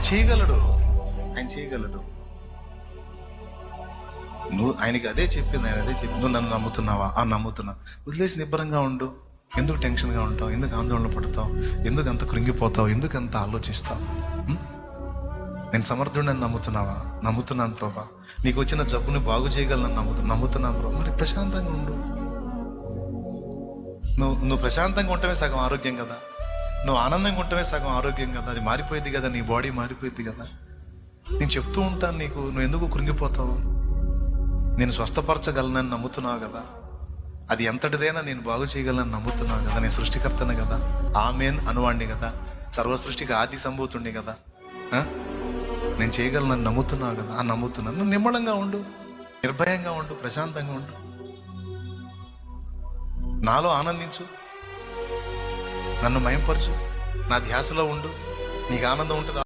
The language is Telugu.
చేయగలడు, ఆయన చేయగలడు. నువ్వు ఆయనకి అదే చెప్పింది, ఆయన అదే చెప్పింది. నువ్వు నన్ను నమ్ముతున్నావా? నమ్ముతున్నా. వదిలేసి నిబ్బరంగా ఉండు. ఎందుకు టెన్షన్గా ఉంటావు? ఎందుకు ఆందోళన పడతావు? ఎందుకు అంత కృంగిపోతావు? ఎందుకు అంత ఆలోచిస్తావు? నేను సమర్థుడని నమ్ముతున్నావా? నమ్ముతున్నాను ప్రభా. నీకు వచ్చిన జబ్బుని బాగు చేయగలను నమ్ముతున్నాను ప్రభా. మరి ప్రశాంతంగా ఉండు. నువ్వు ప్రశాంతంగా ఉంటమే సగం ఆరోగ్యం కదా. నువ్వు ఆనందంగా ఉంటమే సగం ఆరోగ్యం కదా. అది మారిపోయింది కదా, నీ బాడీ మారిపోయింది కదా. నేను చెప్తూ ఉంటాను నీకు, నువ్వు ఎందుకు కృంగిపోతావు? నేను స్వస్థపరచగలనని నమ్ముతున్నావు కదా. అది ఎంతటిదైనా నేను బాగు చేయగలను నమ్ముతున్నావు కదా. నేను సృష్టికర్తను కదా, ఆమేన్ అనువాణ్ణి కదా, సర్వసృష్టికి ఆది సంభూతుణ్ణి కదా. నేను చేయగలనని నమ్ముతున్నావు కదా. నమ్ముతున్నాను. నువ్వు నిమ్మళంగా ఉండు, నిర్భయంగా ఉండు, ప్రశాంతంగా ఉండు. నాలో ఆనందించు, నన్ను మయంపరచు, నా ధ్యాసలో ఉండు. నీకు ఆనందం ఉంటుంది.